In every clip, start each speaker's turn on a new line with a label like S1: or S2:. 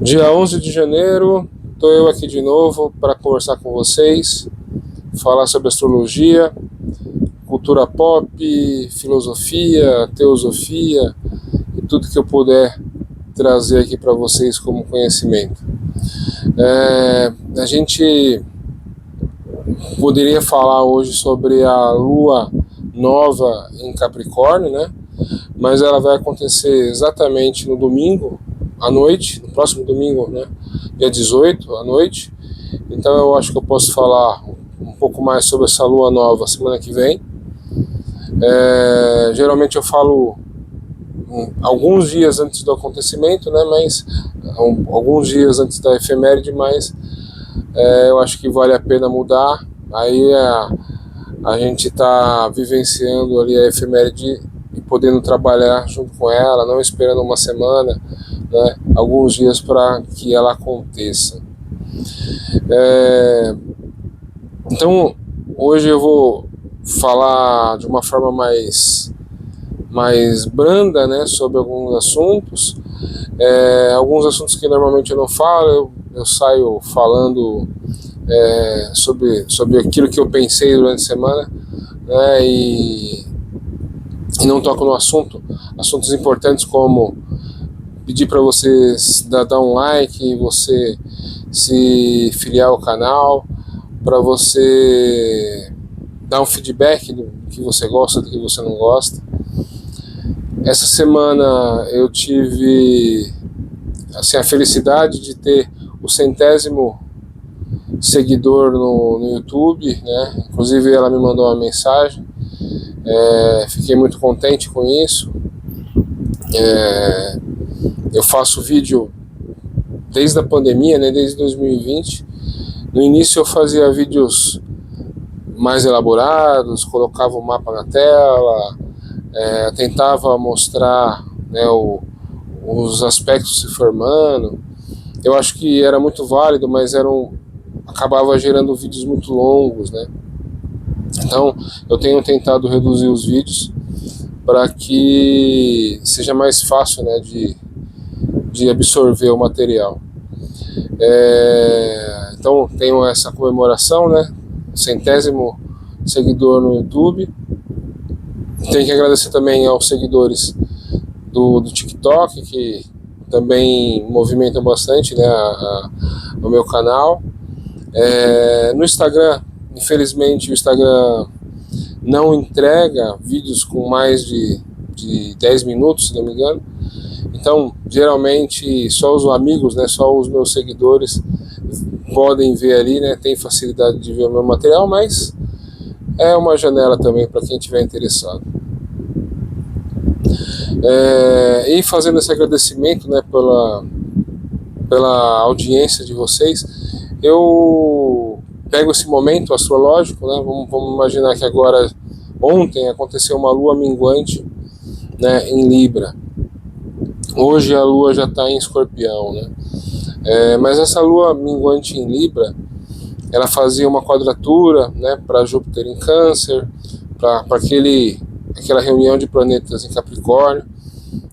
S1: Dia 11 de janeiro, estou eu aqui de novo para conversar com vocês, falar sobre astrologia, cultura pop, filosofia, teosofia e tudo que eu puder trazer aqui para vocês como conhecimento. A gente poderia falar hoje sobre a lua nova em Capricórnio, né? Mas ela vai acontecer exatamente no domingo à noite, no próximo domingo, né? Dia 18 à noite. Então eu acho que eu posso falar um pouco mais sobre essa lua nova semana que vem. Geralmente eu falo alguns dias antes do acontecimento, né? Mas alguns dias antes da efeméride, mas eu acho que vale a pena mudar. Aí a gente está vivenciando ali a efeméride e podendo trabalhar junto com ela, não esperando uma semana, né, alguns dias para que ela aconteça. Então, hoje eu vou falar de uma forma mais branda, né, sobre alguns assuntos. Alguns assuntos que normalmente eu não falo, eu saio falando sobre aquilo que eu pensei durante a semana, né, e não toco no assuntos importantes como pedir para vocês dar um like, você se filiar ao canal, para você dar um feedback do que você gosta, do que você não gosta. Essa semana eu tive assim, a felicidade de ter o 100º seguidor no YouTube, né? Inclusive ela me mandou uma mensagem, fiquei muito contente com isso. Eu faço vídeo desde a pandemia, né? Desde 2020. No início eu fazia vídeos mais elaborados, colocava o mapa na tela, tentava mostrar, né, os aspectos se formando. Eu acho que era muito válido, mas acabava gerando vídeos muito longos, né? Então eu tenho tentado reduzir os vídeos para que seja mais fácil, né, de absorver o material. Então tenho essa comemoração, né, 100º seguidor no YouTube. Tenho que agradecer também aos seguidores do TikTok, que também movimentam bastante, né, o meu canal. No Instagram, infelizmente o Instagram não entrega vídeos com mais de 10 minutos, se não me engano. Então, geralmente, só os amigos, né, só os meus seguidores podem ver ali, né, tem facilidade de ver o meu material, mas é uma janela também para quem estiver interessado. E fazendo esse agradecimento, né, pela audiência de vocês, eu pego esse momento astrológico, né, vamos imaginar que ontem aconteceu uma lua minguante, né, em Libra. Hoje a lua já está em Escorpião, né? Mas essa lua minguante em Libra, ela fazia uma quadratura, né, para Júpiter em Câncer, para aquela reunião de planetas em Capricórnio,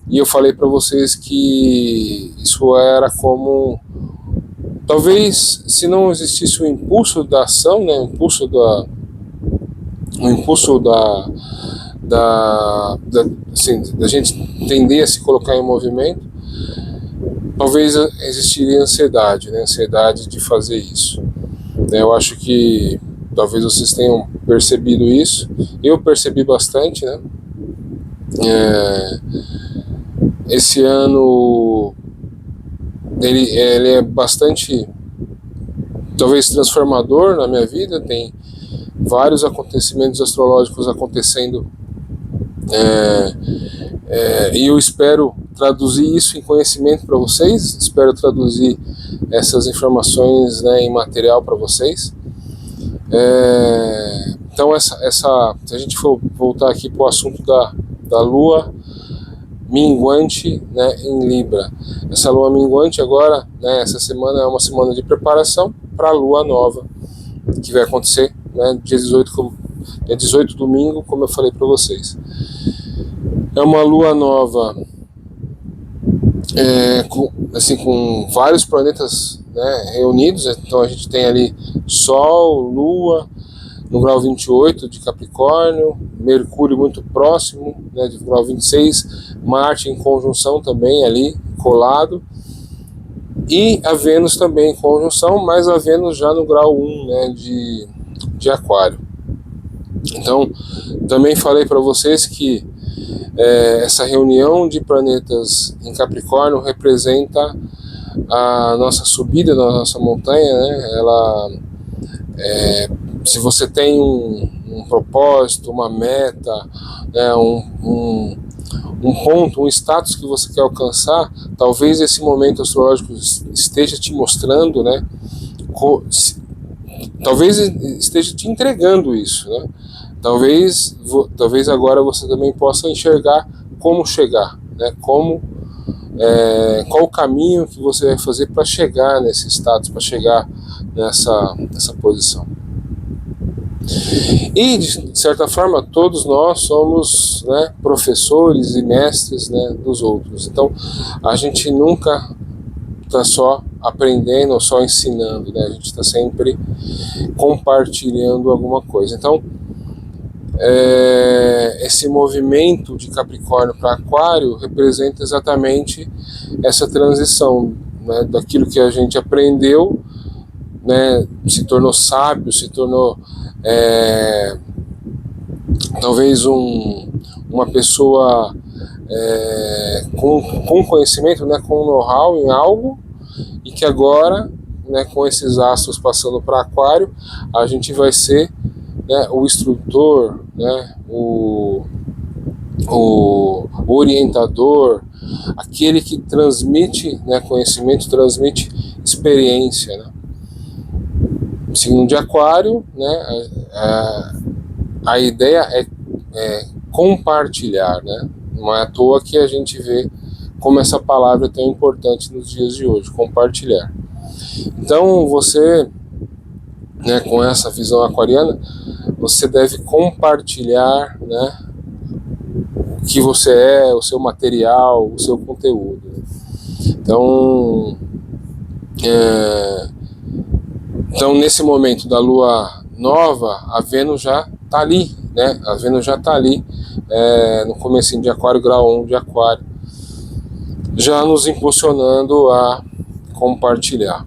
S1: e eu falei para vocês que isso era como, talvez, se não existisse o impulso da ação, né, o impulso da gente tender a se colocar em movimento, talvez existiria ansiedade, né, ansiedade de fazer isso. Eu acho que talvez vocês tenham percebido isso. Eu percebi bastante, né? Esse ano ele é bastante, talvez, transformador na minha vida. Tem vários acontecimentos astrológicos acontecendo, e eu espero traduzir isso em conhecimento para vocês, espero traduzir essas informações, né, em material para vocês. Então se a gente for voltar aqui para o assunto da lua minguante, né, em Libra, essa lua minguante agora, né, essa semana é uma semana de preparação para a lua nova que vai acontecer, né, dia 18 domingo, como eu falei para vocês. É uma lua nova com vários planetas, né, reunidos. Então a gente tem ali Sol, Lua no grau 28 de Capricórnio, Mercúrio muito próximo, né, de grau 26, Marte em conjunção também ali, colado, e a Vênus também em conjunção, mas a Vênus já no grau 1, né, de Aquário. Então, também falei para vocês que essa reunião de planetas em Capricórnio representa a nossa subida da nossa montanha, né? Ela, se você tem um propósito, uma meta, né? Um ponto, um status que você quer alcançar, talvez esse momento astrológico esteja te mostrando, né? Talvez esteja te entregando isso, né? Talvez agora você também possa enxergar como chegar, né? Qual o caminho que você vai fazer para chegar nesse status, para chegar nessa posição. E, de certa forma, todos nós somos, né, professores e mestres, né, dos outros. Então, a gente nunca está só aprendendo ou só ensinando, né? A gente está sempre compartilhando alguma coisa. Então, esse movimento de Capricórnio para Aquário representa exatamente essa transição, né, daquilo que a gente aprendeu, né, se tornou sábio, se tornou talvez uma pessoa com conhecimento, né, com know-how em algo, e que agora, né, com esses astros passando para Aquário, a gente vai ser, né, o instrutor, né, o orientador, aquele que transmite, né, conhecimento, transmite experiência, né? Signo de Aquário, né, a ideia é compartilhar, né? Não é à toa que a gente vê como essa palavra é tão importante nos dias de hoje, compartilhar. Então você, né, com essa visão aquariana, você deve compartilhar, né, o que você é, o seu material, o seu conteúdo. Então, nesse momento da lua nova, a Vênus já está ali, né? A Vênus já está ali, no comecinho de Aquário, grau 1 de Aquário, já nos impulsionando a compartilhar.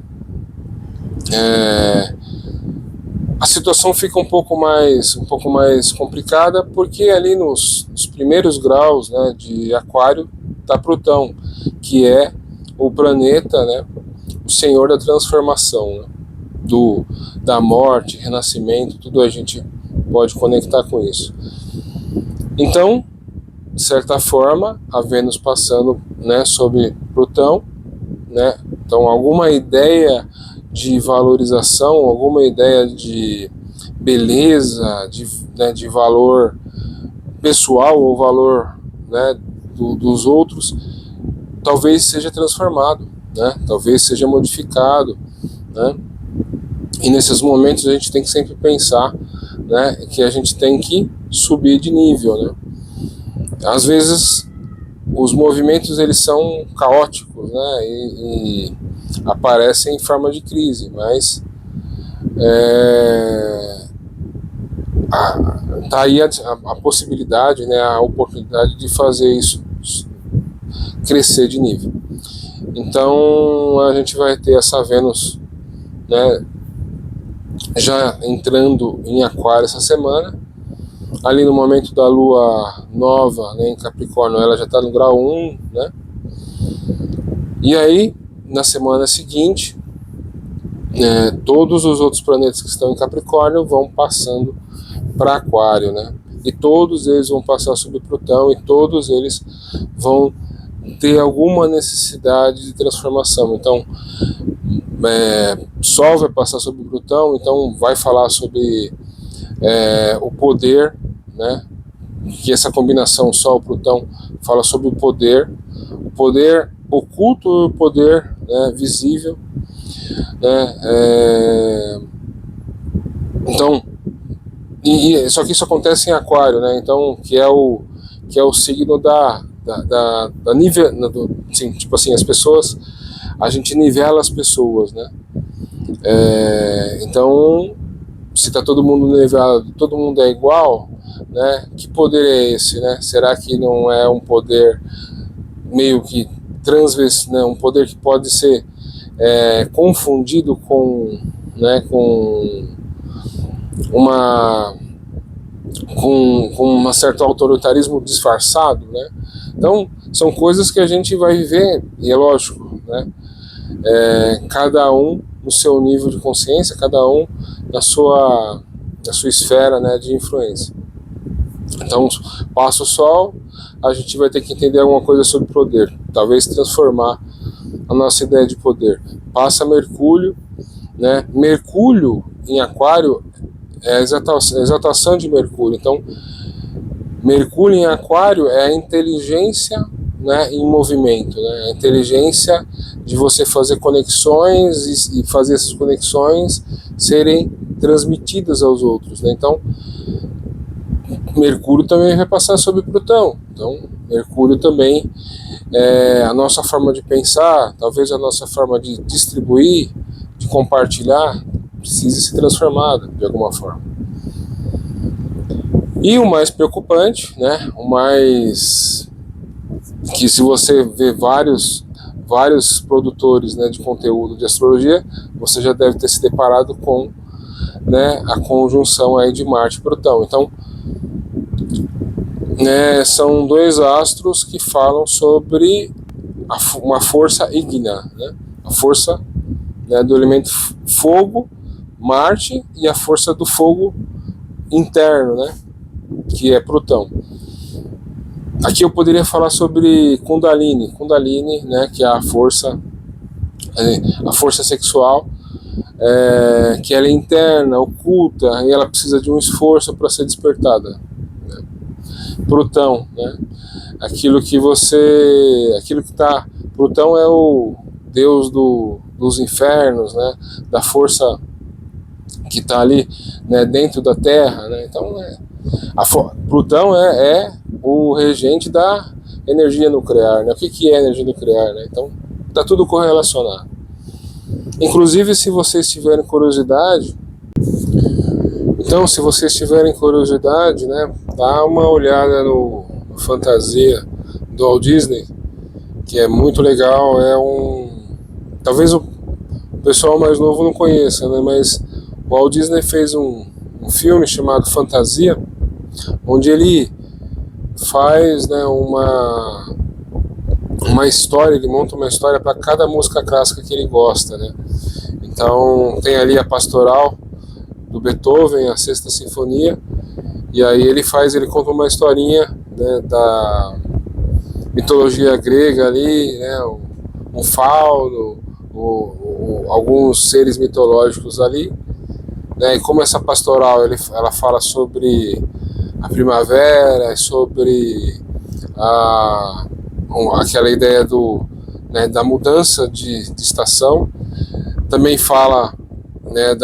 S1: A situação fica um pouco mais complicada, porque ali nos primeiros graus, né, de Aquário está Plutão, que é o planeta, né, o senhor da transformação, né, da morte, renascimento, tudo a gente pode conectar com isso. Então, de certa forma, a Vênus passando, né, sobre Plutão, né, então alguma ideia de valorização, alguma ideia de beleza, de valor pessoal ou valor, né, dos outros, talvez seja transformado, né, talvez seja modificado, né, e nesses momentos a gente tem que sempre pensar, né, que a gente tem que subir de nível, né. Às vezes os movimentos eles são caóticos, né, e aparecem em forma de crise, mas tá aí a possibilidade, né, a oportunidade de fazer isso crescer de nível. Então a gente vai ter essa Vênus, né, já entrando em Aquário essa semana. Ali no momento da lua nova, né, em Capricórnio, ela já está no grau 1, né? E aí, na semana seguinte, todos os outros planetas que estão em Capricórnio vão passando para Aquário, né? E todos eles vão passar sobre Plutão, e todos eles vão ter alguma necessidade de transformação. Então, Sol vai passar sobre Plutão, então vai falar sobre o poder, né? Que essa combinação Sol-Plutão fala sobre o poder oculto e o poder, né, visível, né? Então, só que isso acontece em Aquário, né? Então, que é o signo da nível, assim, tipo assim, as pessoas, a gente nivela as pessoas, né? Então, se está todo mundo nivelado, todo mundo é igual, né? Que poder é esse, né? Será que não é um poder meio que transversal, né? Um poder que pode ser confundido com, né? Uma com um certo autoritarismo disfarçado, né? Então, são coisas que a gente vai viver, e é lógico, né? Cada um no seu nível de consciência, cada um na sua esfera, né, de influência. Então, passa o Sol, a gente vai ter que entender alguma coisa sobre poder, talvez transformar a nossa ideia de poder. Passa Mercúrio, né? Mercúrio em Aquário é a exaltação de Mercúrio. Então, Mercúrio em Aquário é a inteligência, né, em movimento, né? A inteligência de você fazer conexões e fazer essas conexões serem transmitidas aos outros, né? Então, Mercúrio também vai passar sobre Plutão. Então, Mercúrio também é a nossa forma de pensar, talvez a nossa forma de distribuir, de compartilhar, precise ser transformada de alguma forma. E o mais preocupante, né, o mais que se você vê vários produtores, né, de conteúdo de astrologia, você já deve ter se deparado com, né, a conjunção aí de Marte e Plutão. Então, né, são dois astros que falam sobre uma força ígnea, né, a força, né, do elemento fogo, Marte, e a força do fogo interno, né, que é Plutão. Aqui eu poderia falar sobre Kundalini, né, que é a força sexual, que ela é interna, oculta, e ela precisa de um esforço para ser despertada, né? Plutão, né, aquilo que está, Plutão é o deus dos infernos, né, da força que está ali, né, dentro da Terra, né? Então, Plutão é o regente da energia nuclear, né? O que é energia nuclear, né? Então, está tudo correlacionado. Inclusive, se vocês tiverem curiosidade, né, dá uma olhada no Fantasia do Walt Disney, que é muito legal. Talvez o pessoal mais novo não conheça, né? Mas o Walt Disney fez um filme chamado Fantasia, onde ele faz, né, uma história, ele monta uma história para cada música clássica que ele gosta, né? Então tem ali a Pastoral do Beethoven, a Sexta Sinfonia, e aí ele conta uma historinha, né, da mitologia grega ali, né, um fauno, alguns seres mitológicos ali, né, e como essa pastoral ela fala sobre a primavera, sobre aquela ideia né, da mudança de estação. Também fala, né,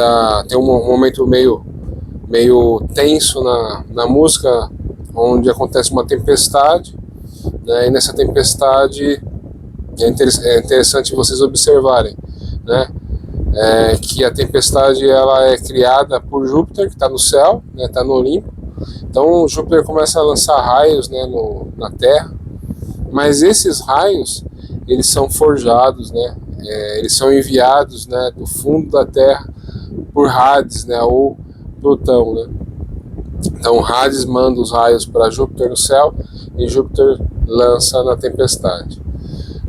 S1: tem um momento meio tenso na música, onde acontece uma tempestade, né, e nessa tempestade é interessante vocês observarem, né, que a tempestade ela é criada por Júpiter, que está no céu, né, está no Olimpo. Então Júpiter começa a lançar raios, né, na Terra, mas esses raios eles são forjados, né, eles são enviados, né, do fundo da Terra por Hades, né, ou Plutão, né. Então Hades manda os raios para Júpiter no céu e Júpiter lança na tempestade.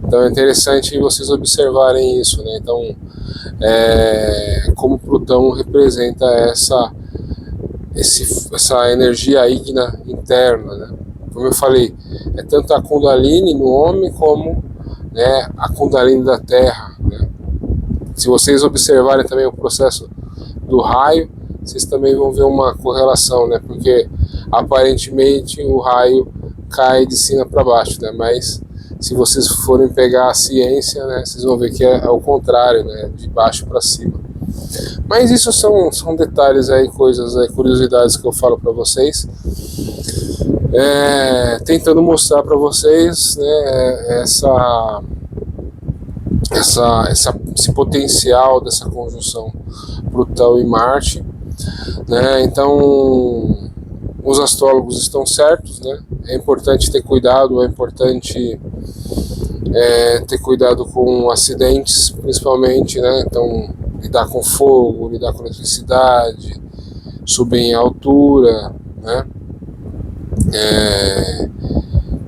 S1: Então é interessante vocês observarem isso, né. Então como Plutão representa essa energia ígnea interna, né? Como eu falei, é tanto a Kundalini no homem como, né, a Kundalini da Terra, né? Se vocês observarem também o processo do raio, vocês também vão ver uma correlação, né? Porque aparentemente o raio cai de cima para baixo, né? Mas se vocês forem pegar a ciência, né, vocês vão ver que é o contrário, né? De baixo para cima. Mas isso são detalhes aí, coisas aí, curiosidades que eu falo para vocês. tentando mostrar para vocês, né, esse potencial dessa conjunção Plutão e Marte, né? Então, os astrólogos estão certos, né? É importante ter cuidado, é importante ter cuidado com acidentes, principalmente, né? Então, lidar com fogo, lidar com eletricidade, subir em altura, né?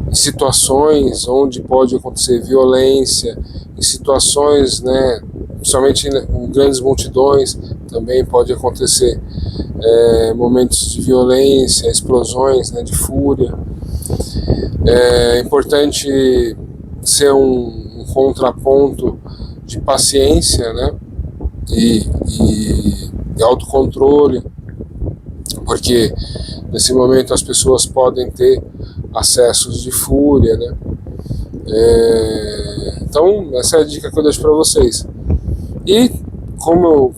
S1: Em situações onde pode acontecer violência, em situações, né, principalmente em grandes multidões, também pode acontecer momentos de violência, explosões, né, de fúria. É importante ser um contraponto de paciência, né, e autocontrole, porque nesse momento as pessoas podem ter acessos de fúria, né? Então, essa é a dica que eu deixo para vocês. E como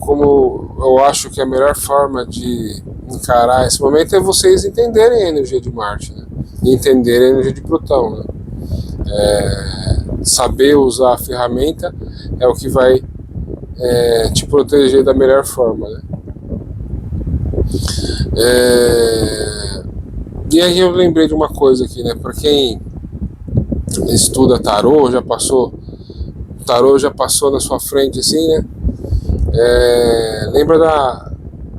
S1: eu acho que a melhor forma de encarar esse momento é vocês entenderem a energia de Marte, né? E entenderem a energia de Plutão, né? Saber usar a ferramenta é o que vai te proteger da melhor forma, né? E aí eu lembrei de uma coisa aqui, né? Para quem estuda tarô, o tarô já passou na sua frente, assim, né? Lembra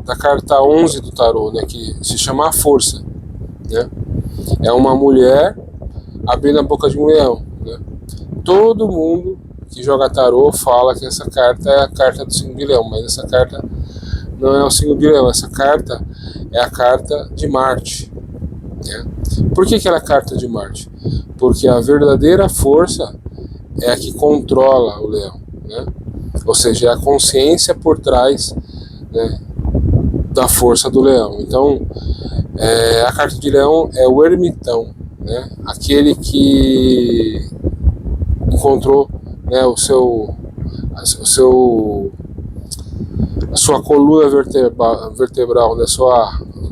S1: da carta 11 do tarô, né? Que se chama a Força, né? É uma mulher abrindo a boca de um leão, né? Todo mundo que joga tarô fala que essa carta é a carta do signo de leão, mas essa carta não é o signo de leão, essa carta é a carta de Marte, né? Por que ela é a carta de Marte? Porque a verdadeira força é a que controla o leão, né? Ou seja, é a consciência por trás, né, da força do leão. Então, a carta de leão é o ermitão, né? Aquele que encontrou, né, a sua coluna vertebral, né,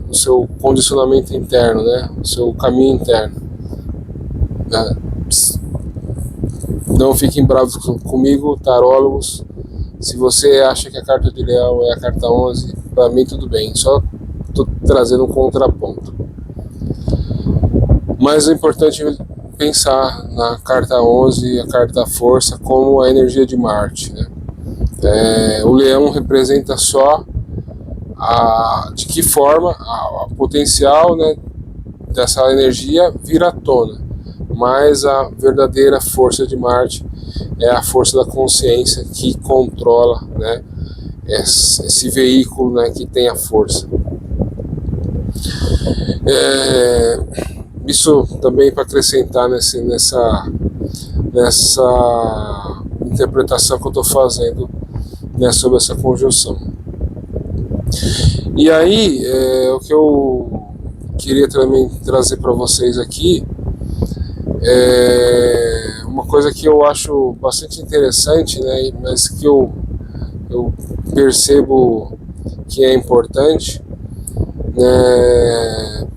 S1: o seu condicionamento interno, né, o seu caminho interno. Não fiquem bravos comigo, tarólogos. Se você acha que a carta de leão é a carta 11, para mim tudo bem, só estou trazendo um contraponto. Mas é importante pensar na carta 11 e a carta força como a energia de Marte, né? O leão representa só de que forma a potencial, né, dessa energia vir à tona, mas a verdadeira força de Marte é a força da consciência que controla, né, esse veículo, né, que tem a força. Isso também para acrescentar nessa interpretação que eu estou fazendo, né, sobre essa conjunção. E aí, o que eu queria também trazer para vocês aqui é uma coisa que eu acho bastante interessante, né, mas que eu percebo que é importante.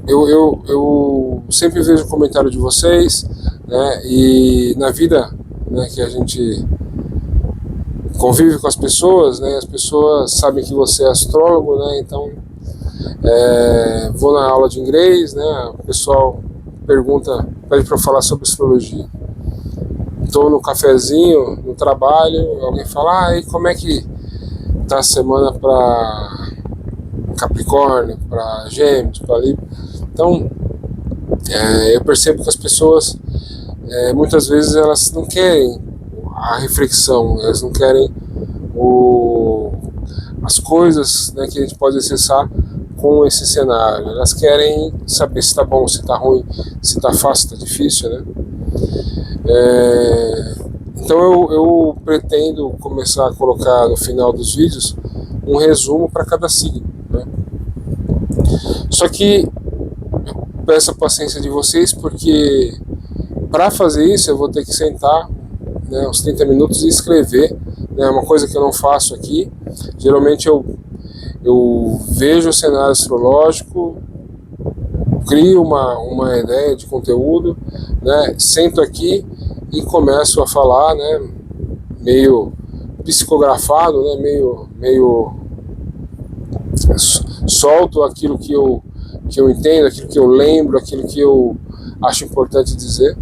S1: Eu sempre vejo o comentário de vocês, né, e na vida, né, que a gente convive com as pessoas, né, as pessoas sabem que você é astrólogo, né, então vou na aula de inglês, né, o pessoal pede para eu falar sobre astrologia. Estou no cafezinho, no trabalho, alguém fala, e como é que tá a semana para Capricórnio, para Gêmeos, para Libra? Então, eu percebo que as pessoas, muitas vezes, elas não querem a reflexão, elas não querem as coisas, né, que a gente pode acessar com esse cenário. Elas querem saber se está bom, se está ruim, se está fácil, se está difícil, né? Então eu pretendo começar a colocar no final dos vídeos um resumo para cada signo, né? Só que eu peço a paciência de vocês, porque para fazer isso eu vou ter que sentar, né, uns 30 minutos e escrever, né, uma coisa que eu não faço aqui. Geralmente eu vejo o cenário astrológico, crio uma ideia de conteúdo, né, sento aqui e começo a falar, né, meio psicografado, né, meio solto aquilo que eu entendo, aquilo que eu lembro, aquilo que eu acho importante dizer.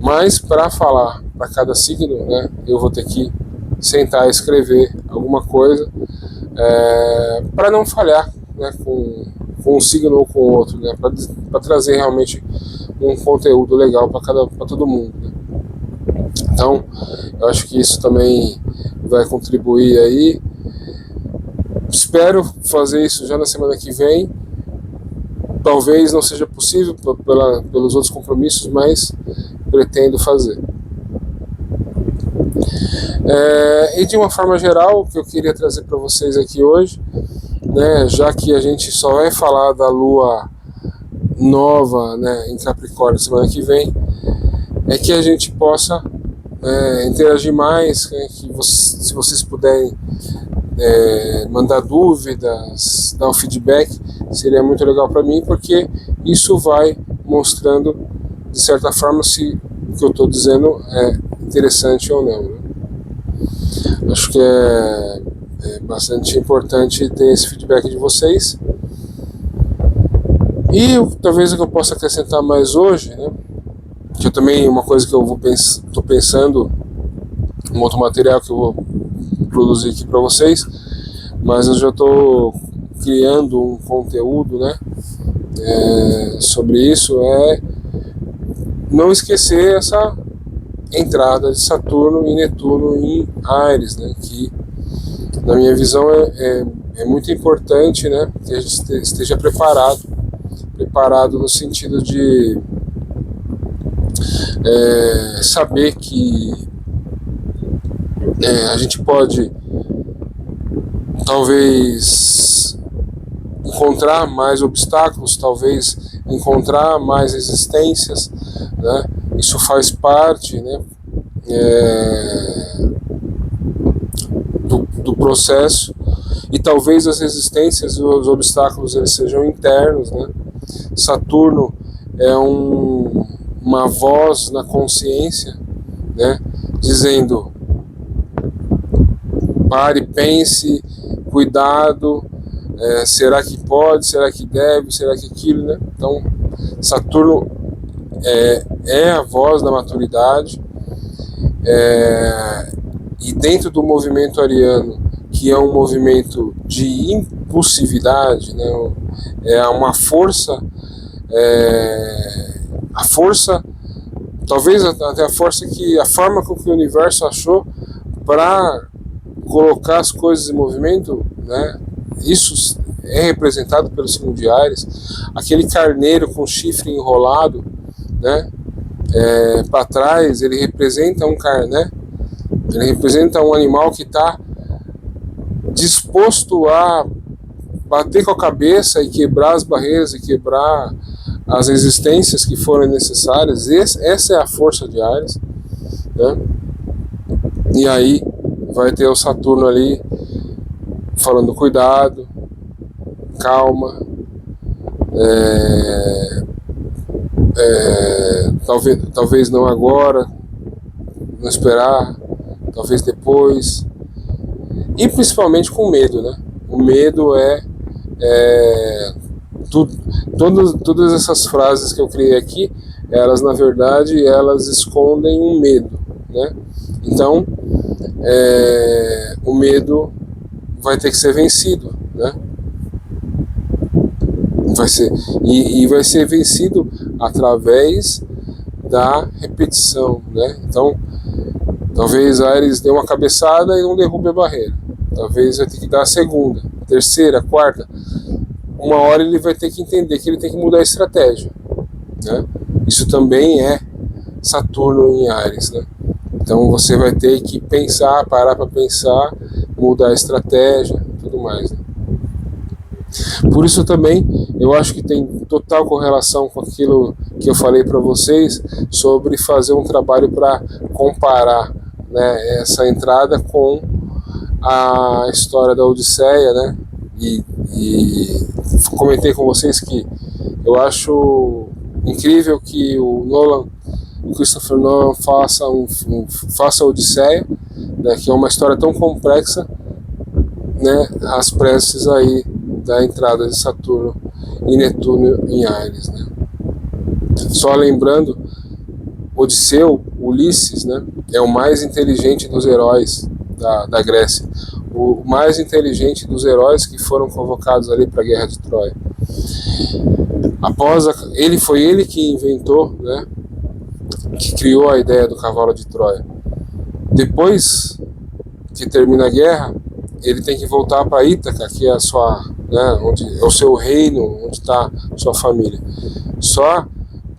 S1: Mas para falar para cada signo, né, eu vou ter que sentar e escrever alguma coisa para não falhar, né, com um signo ou com o outro, né, para trazer realmente um conteúdo legal para todo mundo, né. Então, eu acho que isso também vai contribuir aí. Espero fazer isso já na semana que vem. Talvez não seja possível pelos outros compromissos, mas pretendo fazer. E de uma forma geral, o que eu queria trazer para vocês aqui hoje, né, já que a gente só vai falar da lua nova, né, em Capricórnio semana que vem, é que a gente possa interagir mais, né, se vocês puderem mandar dúvidas, dar um feedback, seria muito legal para mim, porque isso vai mostrando de certa forma se o que eu estou dizendo é interessante ou não, né? Acho que é bastante importante ter esse feedback de vocês. E talvez o que eu possa acrescentar mais hoje, né, que eu também, uma coisa que eu estou pensando, um outro material que eu vou produzir aqui para vocês, mas eu já estou criando um conteúdo, né, sobre isso, não esquecer essa entrada de Saturno e Netuno em Áries, né, que na minha visão é muito importante, né, que a gente esteja preparado no sentido de saber que a gente pode talvez encontrar mais obstáculos, talvez encontrar mais resistências, né? Isso faz parte, né, do processo, e talvez as resistências e os obstáculos eles sejam internos, né? Saturno é uma voz na consciência, né, dizendo: pare, pense, cuidado, será que pode, será que deve, será que aquilo, né? Então, Saturno é a voz da maturidade, e dentro do movimento ariano, que é um movimento de impulsividade, né, é uma força, a força, talvez até a forma com que o universo achou para colocar as coisas em movimento, né? Isso é representado pelo signo de Áries, aquele carneiro com chifre enrolado, né, para trás, ele representa né? Ele representa um animal que está disposto a bater com a cabeça e quebrar as barreiras e quebrar as resistências que forem necessárias. Essa é a força de Áries, né? E aí vai ter o Saturno ali falando: cuidado, calma, talvez não agora, não esperar, talvez depois. E principalmente com medo, né? O medo todas essas frases que eu criei aqui, elas na verdade elas escondem um medo, né? Então o medo vai ter que ser vencido, né? Vai ser vencido através da repetição, né? Então, talvez Áries dê uma cabeçada e não derrube a barreira. Talvez vai ter que dar a segunda, terceira, quarta. Uma hora ele vai ter que entender que ele tem que mudar a estratégia, né? Isso também é Saturno em Áries, né? Então você vai ter que pensar, parar para pensar, mudar a estratégia, tudo mais, né? Por isso também eu acho que tem total correlação com aquilo que eu falei para vocês sobre fazer um trabalho para comparar, né, essa entrada com a história da Odisseia, né? E comentei com vocês que Eu acho incrível que o Christopher Nolan faça a Odisseia, né, que é uma história tão complexa, né, às pressas aí da entrada de Saturno e Netuno em Áries, né. Só lembrando, Odisseu, Ulisses, né, é o mais inteligente dos heróis da Grécia, o mais inteligente dos heróis que foram convocados ali para a Guerra de Troia. Foi ele que inventou, né, que criou a ideia do cavalo de Troia. Depois que termina a guerra, ele tem que voltar para Ítaca, que é a sua, né, onde é o seu reino, onde está sua família. Só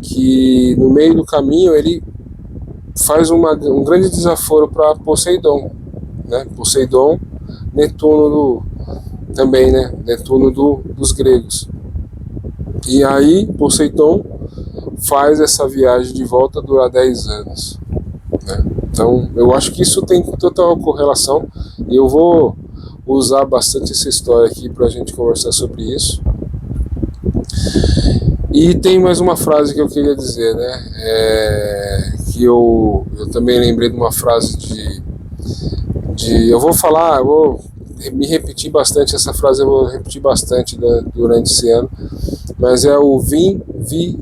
S1: que no meio do caminho ele faz um grande desaforo para Poseidon, né? Poseidon, Netuno também, né? Netuno dos gregos. E aí Poseidon faz essa viagem de volta durar 10 anos, né? Então eu acho que isso tem total correlação e eu vou usar bastante essa história aqui para a gente conversar sobre isso. E tem mais uma frase que eu queria dizer, né? Que eu também lembrei de uma frase eu vou me repetir bastante essa frase, eu vou repetir bastante durante esse ano, mas é o vi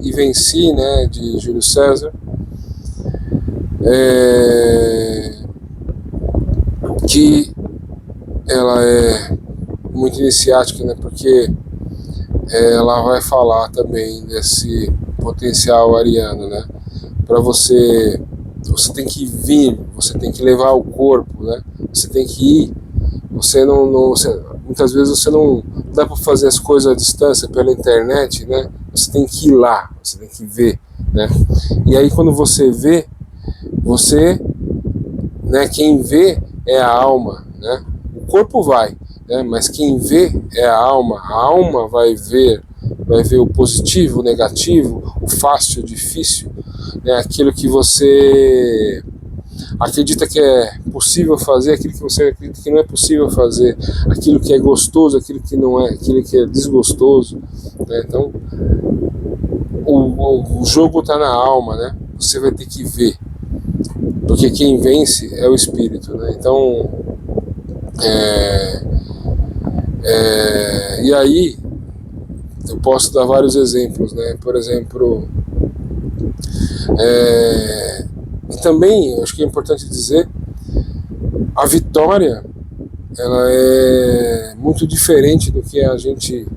S1: e venci, né, de Júlio César, que ela é muito iniciática, né, porque ela vai falar também desse potencial ariano, né, para você tem que vir, você tem que levar o corpo, né, você tem que ir, muitas vezes você não dá para fazer as coisas à distância pela internet, né, você tem que ir lá, você tem que ver, né, e aí quando você vê, né, quem vê é a alma, né, o corpo vai, né, mas quem vê é a alma vai ver o positivo, o negativo, o fácil, o difícil, né, aquilo que você acredita que é possível fazer, aquilo que você acredita que não é possível fazer, aquilo que é gostoso, aquilo que não é, aquilo que é desgostoso, né? Então o jogo está na alma, né? Você vai ter que ver, porque quem vence é o espírito, né? Então e aí eu posso dar vários exemplos, né? Por exemplo, e também acho que é importante dizer, a vitória ela é muito diferente do que a gente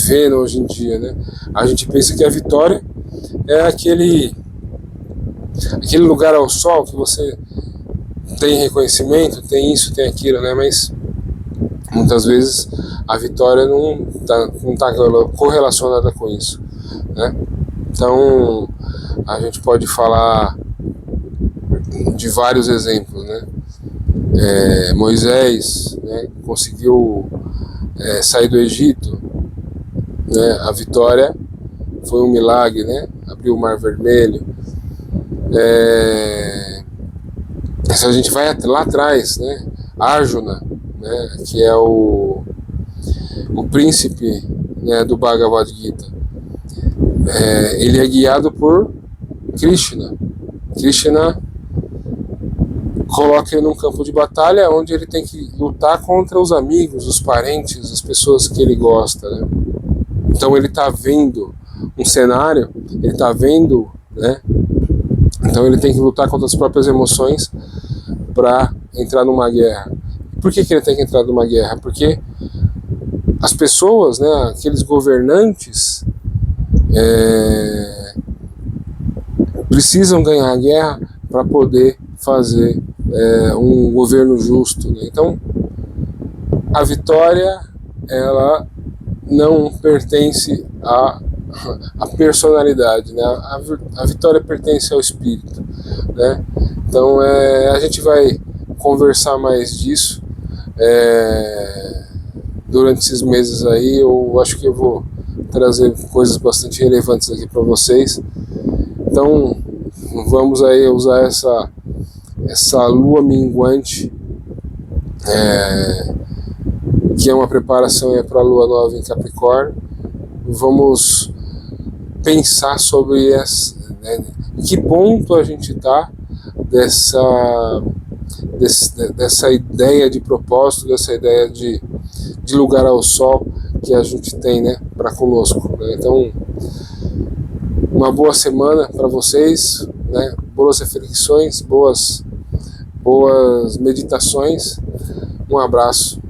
S1: vê hoje em dia, né? A gente pensa que a vitória é aquele lugar ao sol que você tem reconhecimento, tem isso, tem aquilo, né? Mas muitas vezes a vitória não tá correlacionada com isso, né? Então a gente pode falar de vários exemplos, né? Moisés, né, conseguiu sair do Egito, né? A vitória foi um milagre, né? Abriu o Mar Vermelho. Se a gente vai lá atrás, né? Arjuna, né, que é o príncipe, né, do Bhagavad Gita, ele é guiado por Krishna. Krishna coloca ele num campo de batalha onde ele tem que lutar contra os amigos, os parentes, as pessoas que ele gosta, né? Então ele está vendo um cenário, ele está vendo, né? Então ele tem que lutar contra as próprias emoções para entrar numa guerra. Por que ele tem que entrar numa guerra? Porque as pessoas, né, aqueles governantes, precisam ganhar a guerra para poder fazer um governo justo, né? Então a vitória ela não pertence à personalidade, né? A vitória pertence ao espírito, né? Então a gente vai conversar mais disso durante esses meses aí. Eu acho que eu vou trazer coisas bastante relevantes aqui para vocês. Então vamos aí usar essa lua minguante, que é uma preparação para a lua nova em Capricórnio. Vamos pensar sobre né, em que ponto a gente está dessa ideia de propósito, dessa ideia de lugar ao sol que a gente tem, né, para conosco, né? Então, uma boa semana para vocês, né? Boas reflexões, boas meditações. Um abraço.